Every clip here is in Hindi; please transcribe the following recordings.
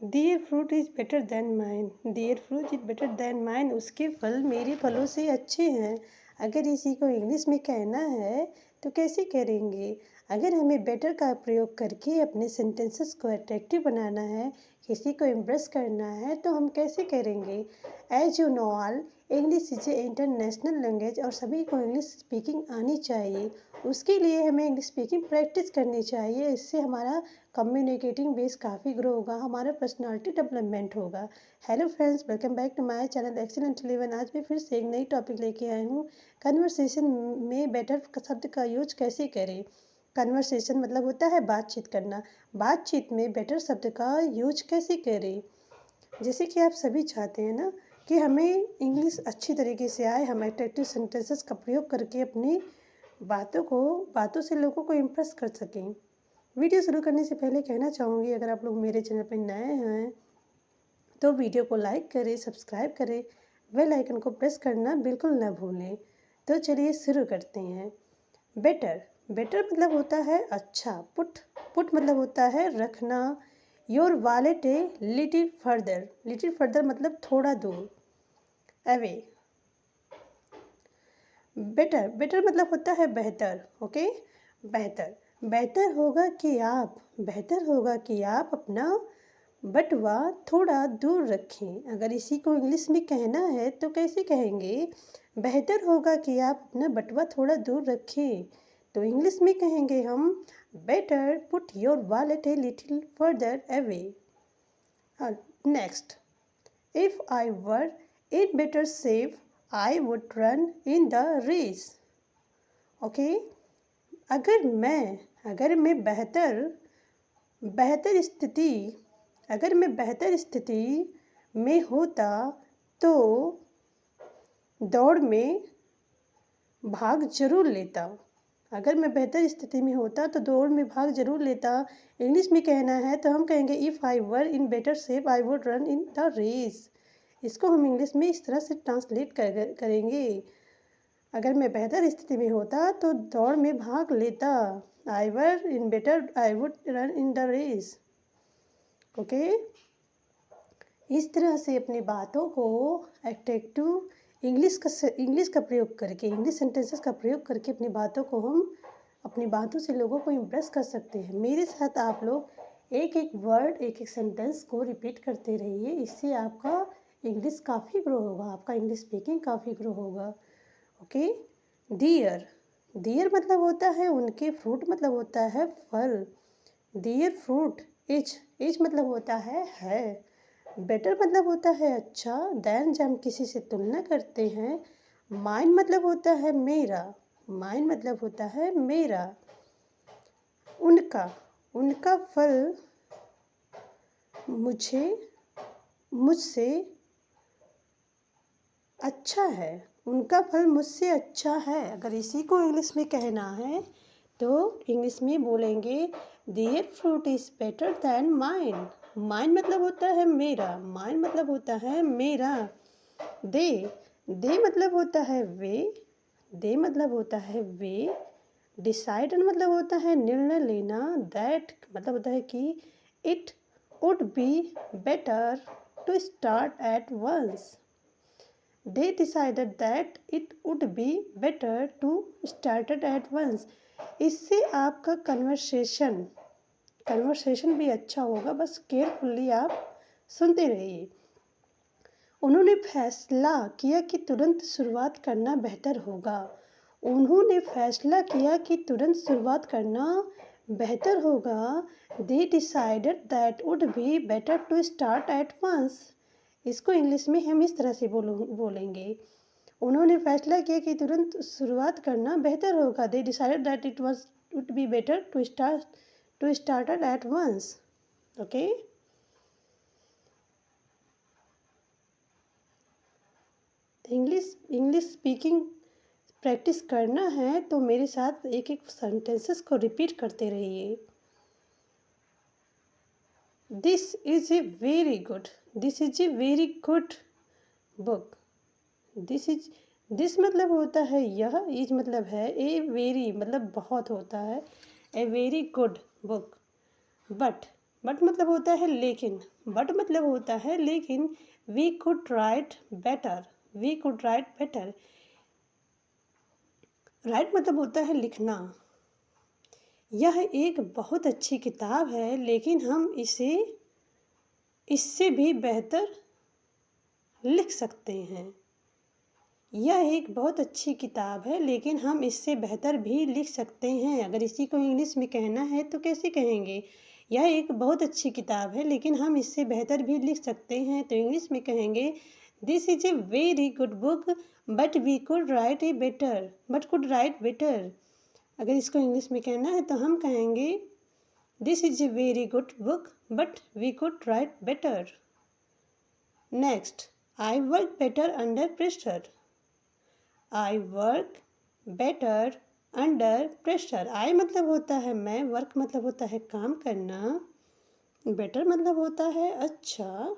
Dear fruit is better than mine. Dear fruit is better than mine. उसके फल मेरे फलों से अच्छे हैं। अगर इसी को इंग्लिश में कहना है तो कैसे करेंगे? अगर हमें बेटर का प्रयोग करके अपने सेंटेंसेस को अट्रैक्टिव बनाना है, किसी को इम्प्रेस करना है, तो हम कैसे करेंगे? As you know all, English is a international language और सभी को इंग्लिश स्पीकिंग आनी चाहिए। उसके लिए हमें इंग्लिश स्पीकिंग प्रैक्टिस करनी चाहिए। इससे हमारा कम्युनिकेटिंग बेस काफ़ी ग्रो होगा, हमारा पर्सनालिटी डेवलपमेंट होगा। Hello friends, welcome back to my channel excellent 11। आज मैं फिर से एक नई टॉपिक लेके आई हूँ। कन्वर्सेशन में बेटर शब्द का यूज कैसे करें? कन्वर्सेशन मतलब होता है बातचीत करना। बातचीत में बेटर शब्द का यूज कैसे करें? जैसे कि आप सभी चाहते हैं ना कि हमें इंग्लिश अच्छी तरीके से आए, हम अट्रैक्टिव सेंटेंसेस का प्रयोग करके अपनी बातों से लोगों को इम्प्रेस कर सकें। वीडियो शुरू करने से पहले कहना चाहूँगी, अगर आप लोग मेरे चैनल पर नए हैं तो वीडियो को लाइक करें, सब्सक्राइब करें, बेल आइकन को प्रेस करना बिल्कुल ना भूलें। तो चलिए शुरू करते हैं। बेटर। बेटर मतलब होता है अच्छा। पुट। पुट मतलब होता है रखना। Your wallet a little further. Little further मतलब थोड़ा दूर। अवे। बेटर। बेटर मतलब होता है बेहतर। ओके, बेहतर। बेहतर होगा कि आप अपना बटुआ थोड़ा दूर रखें। अगर इसी को इंग्लिश में कहना है तो कैसे कहेंगे? बेहतर होगा कि आप अपना बटुआ थोड़ा दूर रखें। तो इंग्लिश में कहेंगे हम, better put your wallet a little further away. Next, if I were in better shape I would run in the race. Okay, अगर मैं बेहतर स्थिति अगर मैं बेहतर स्थिति में होता तो दौड़ में भाग जरूर लेता। अगर मैं बेहतर स्थिति में होता तो दौड़ में भाग जरूर लेता। इंग्लिश में कहना है तो हम कहेंगे, if I were in better shape I would run in the race. इसको हम इंग्लिश में इस तरह से ट्रांसलेट करेंगे, अगर मैं बेहतर स्थिति में होता तो दौड़ में भाग लेता। I were in better I would run in the race. Okay, इस तरह से अपनी बातों को अट्रैक्टिव इंग्लिश का प्रयोग करके, इंग्लिश सेंटेंसेस का प्रयोग करके अपनी बातों से लोगों को इम्प्रेस कर सकते हैं। मेरे साथ आप लोग एक एक वर्ड, एक एक सेंटेंस को रिपीट करते रहिए। इससे आपका इंग्लिश काफ़ी ग्रो होगा, आपका इंग्लिश स्पीकिंग काफ़ी ग्रो होगा। Okay, dear. डियर मतलब होता है उनके। फ्रूट मतलब होता है फल। Dear fruit. इज मतलब होता है। बेटर मतलब होता है अच्छा। देन जब हम किसी से तुलना करते हैं। माइन मतलब होता है मेरा। माइन मतलब होता है मेरा। उनका। उनका फल मुझसे अच्छा है। उनका फल मुझसे अच्छा है। अगर इसी को इंग्लिश में कहना है तो इंग्लिश में बोलेंगे, their fruit is better than mine. Mine मतलब होता है मेरा। माइन मतलब होता है मेरा। दे। दे मतलब होता है वे। दे मतलब होता है वे। डिसाइड मतलब होता है निर्णय लेना। दैट मतलब होता है कि it would be better to start at once. They decided that it would be better to start it at once. इससे आपका कन्वर्सेशन भी अच्छा होगा। बस केयरफुली आप सुनते रहिए। उन्होंने फैसला किया कि तुरंत शुरुआत करना बेहतर होगा। उन्होंने फैसला किया कि तुरंत शुरुआत करना बेहतर होगा। They decided that would be better to start at once. इसको इंग्लिश में हम इस तरह से बोलेंगे, उन्होंने फैसला किया कि तुरंत शुरुआत करना बेहतर होगा। They decided that it would be better to start at once. Okay, English speaking practice करना है तो मेरे साथ एक एक सेंटेंसेस को रिपीट करते रहिए। This is a very good book. This मतलब होता है यह। इज मतलब है। ए वेरी मतलब बहुत होता है। A very good book. But but मतलब होता है लेकिन, बट मतलब होता है लेकिन। We could write better, we could write better. Write मतलब होता है लिखना। यह एक बहुत अच्छी किताब है लेकिन हम इसे इससे भी बेहतर लिख सकते हैं। यह एक बहुत अच्छी किताब है लेकिन हम इससे बेहतर भी लिख सकते हैं। अगर इसी को इंग्लिश में कहना है तो कैसे कहेंगे? यह एक बहुत अच्छी किताब है लेकिन हम इससे बेहतर भी लिख सकते हैं, तो इंग्लिश में कहेंगे this is a very good book but we could write a better, but could write better. अगर इसको इंग्लिश में कहना है तो हम कहेंगे this is a very good book but we could write better. Next, I work better under pressure. I work better under pressure. I मतलब होता है मैं, वर्क मतलब होता है काम करना, बेटर मतलब होता है अच्छा,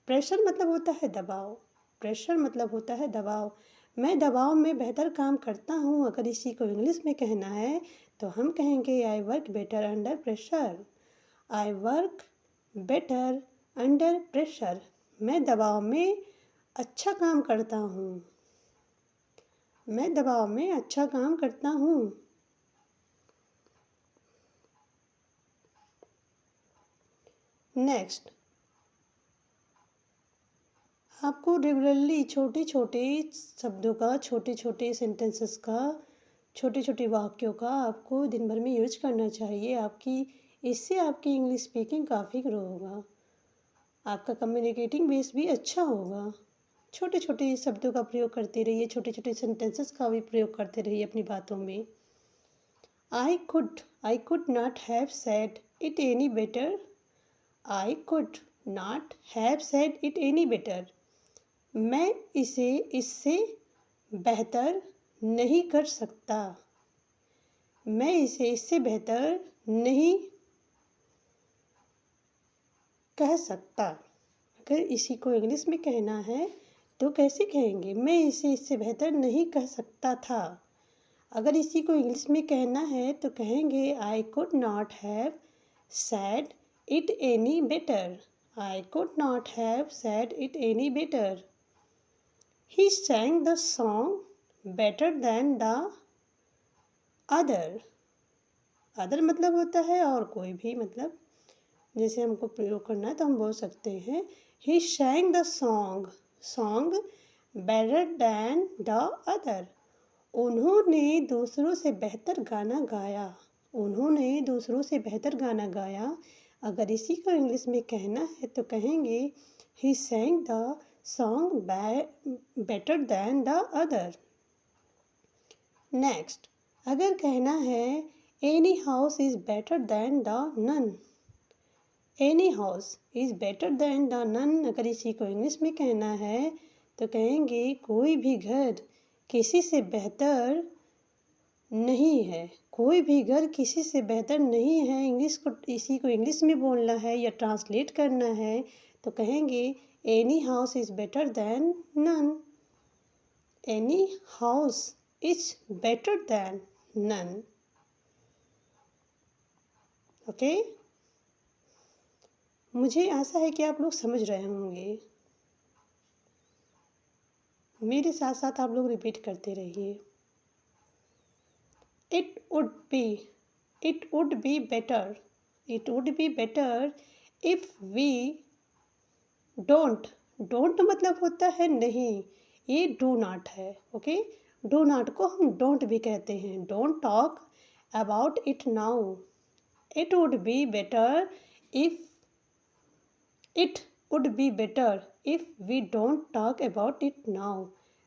प्रेशर मतलब होता है दबाव, प्रेशर मतलब होता है दबाव। मैं दबाव में बेहतर काम करता हूँ। अगर इसी को इंग्लिश में कहना है तो हम कहेंगे आई work better under pressure. I work better under pressure. मैं दबाव में अच्छा काम करता हूँ, मैं दबाव में अच्छा काम करता हूँ। नेक्स्ट, आपको रेगुलरली छोटे छोटे शब्दों का, छोटे छोटे सेंटेंसेस का, छोटे छोटे वाक्यों का आपको दिन भर में यूज करना चाहिए। इससे आपकी इंग्लिश स्पीकिंग काफ़ी ग्रो होगा, आपका कम्युनिकेटिंग बेस भी अच्छा होगा। छोटे छोटे शब्दों का प्रयोग करते रहिए, छोटे छोटे सेंटेंसेस का भी प्रयोग करते रहिए अपनी बातों में। I could not have said it any better. I could not have said it any better. मैं इसे इससे बेहतर नहीं कर सकता, मैं इसे इससे बेहतर नहीं कह सकता। अगर इसी को इंग्लिश में कहना है तो कैसे कहेंगे? मैं इसे इससे बेहतर नहीं कह सकता था। अगर इसी को इंग्लिश में कहना है तो कहेंगे I could not have said it any better. I could not have said it any better. He sang the song better than the other. Other मतलब होता है और कोई भी, मतलब जैसे हमको प्रयोग करना है तो हम बोल सकते हैं ही sang the song better than the other. उन्होंने दूसरों से बेहतर गाना गाया, उन्होंने दूसरों से बेहतर गाना गाया। अगर इसी को इंग्लिश में कहना है तो कहेंगे ही sang the song better than the other. Next, अगर कहना है any house is better than the none. Any house is better than the none. अगर इसी को इंग्लिश में कहना है तो कहेंगे कोई भी घर किसी से बेहतर नहीं है, कोई भी घर किसी से बेहतर नहीं है। इसी को इंग्लिश में बोलना है या ट्रांसलेट करना है तो कहेंगे any house is better than none. Any house is better than none. Okay, मुझे आशा है कि आप लोग समझ रहे होंगे। मेरे साथ साथ आप लोग रिपीट करते रहिए। It would be, it would be better, it would be better if we don't. Don't मतलब होता है नहीं, ये डू नॉट है। ओके, डू नॉट को हम डोंट भी कहते हैं। Don't talk about it now. It would be better if it would be better if we don't talk about it now.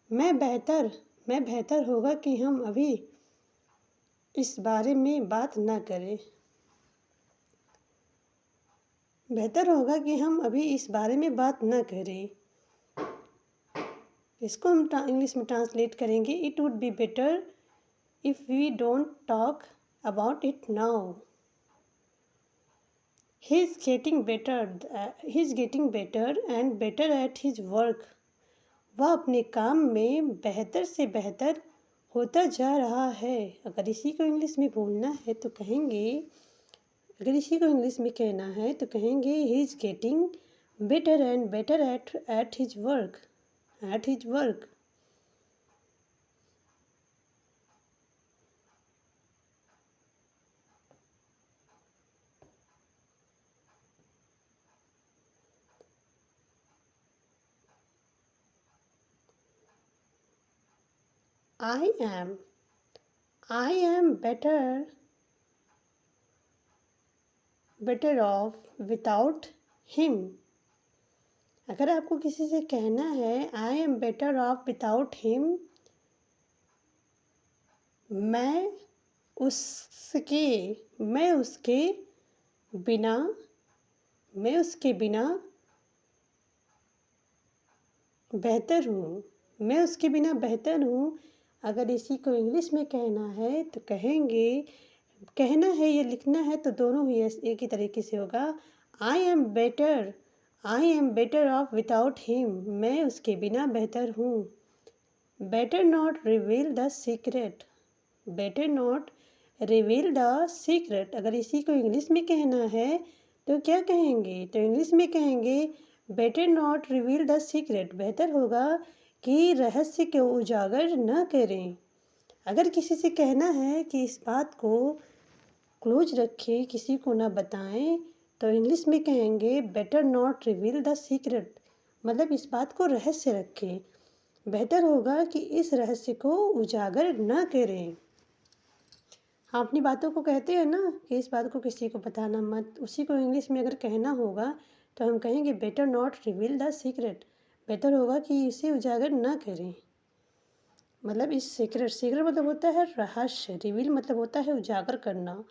मैं बेहतर होगा कि हम अभी इस बारे में बात ना करें। बेहतर होगा कि हम अभी इस बारे में बात न करें। इसको हम इंग्लिश में ट्रांसलेट करेंगे it would be better if we don't talk about it now. He is getting better and better at his work. वह अपने काम में बेहतर से बेहतर होता जा रहा है। अगर इसी को इंग्लिश में बोलना है तो कहेंगे, अगर इसी को इंग्लिश में कहना है तो कहेंगे ही is getting better and better at his work, eight his work. I am, I am better off without him। अगर आपको किसी से कहना है I am better of without him, मैं उसके मैं उसके बिना मैं उसके बिना बेहतर हूँ, मैं उसके बिना बेहतर हूँ। अगर इसी को इंग्लिश में कहना है तो कहेंगे, कहना है या लिखना है तो दोनों ही एक ही तरीके से होगा। I am better of without him, मैं उसके बिना बेहतर हूँ। Better not reveal the secret, better not reveal the secret. अगर इसी को इंग्लिश में कहना है तो क्या कहेंगे, तो इंग्लिश में कहेंगे better not reveal the secret, बेहतर होगा कि रहस्य को उजागर न करें। अगर किसी से कहना है कि इस बात को क्लोज रखें, किसी को ना बताएं, तो इंग्लिश में कहेंगे better not reveal the secret, मतलब इस बात को रहस्य रखें, बेहतर होगा कि इस रहस्य को उजागर न करें। हम अपनी बातों को कहते हैं ना कि इस बात को किसी को बताना मत, उसी को इंग्लिश में अगर कहना होगा तो हम कहेंगे better not reveal the secret, बेहतर होगा कि इसे उजागर न करें। मतलब इस सीक्रेट मतलब होता है रहस्य, रिवील मतलब होता है उजागर करना,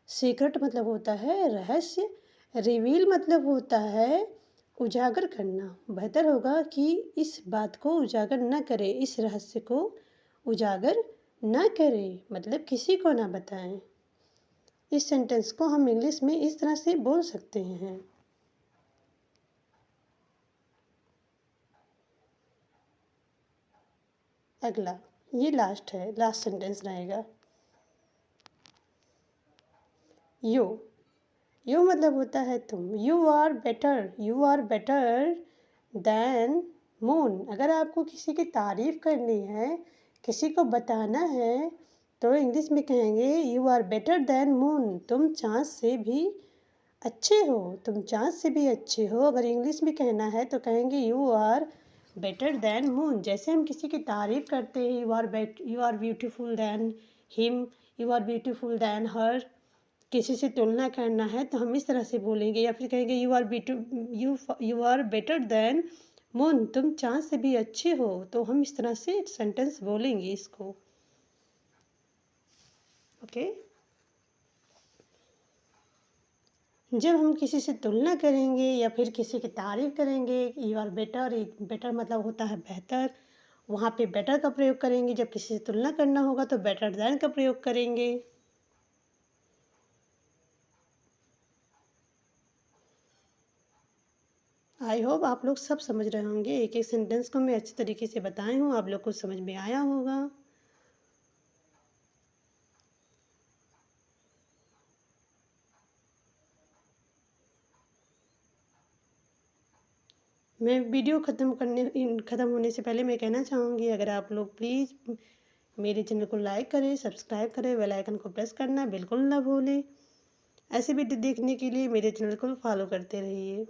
सीक्रेट मतलब होता है रहस्य, रिवील मतलब होता है उजागर करना। बेहतर होगा कि इस बात को उजागर न करें, इस रहस्य को उजागर न करें, मतलब किसी को ना बताएं। इस सेंटेंस को हम इंग्लिश में इस तरह से बोल सकते हैं। अगला, ये लास्ट है, लास्ट सेंटेंस रहेगा। यू, यू मतलब होता है तुम। You are better than moon. अगर आपको किसी की तारीफ करनी है, किसी को बताना है, तो इंग्लिश में कहेंगे you are better than moon, तुम चाँद से भी अच्छे हो, तुम चाँद से भी अच्छे हो। अगर इंग्लिश में कहना है तो कहेंगे you are better than moon. जैसे हम किसी की तारीफ करते हैं, you are beautiful than him, you are beautiful than her. किसी से तुलना करना है तो हम इस तरह से बोलेंगे, या फिर कहेंगे you are better than moon, तुम चाँद से भी अच्छे हो, तो हम इस तरह से सेंटेंस बोलेंगे इसको। ओके, जब हम किसी से तुलना करेंगे या फिर किसी की तारीफ करेंगे, यू आर बेटर, बेटर मतलब होता है बेहतर, वहाँ पे बेटर का प्रयोग करेंगे। जब किसी से तुलना करना होगा तो बेटर देन का प्रयोग करेंगे। आई होप आप लोग सब समझ रहे होंगे, एक एक सेंटेंस को मैं अच्छी तरीके से बताई हूँ, आप लोग को समझ में आया होगा। मैं वीडियो ख़त्म होने से पहले मैं कहना चाहूँगी, अगर आप लोग प्लीज़ मेरे चैनल को लाइक करें, सब्सक्राइब करें, बेल आइकन को प्रेस करना बिल्कुल ना भूलें। ऐसे वीडियो देखने के लिए मेरे चैनल को फॉलो करते रहिए।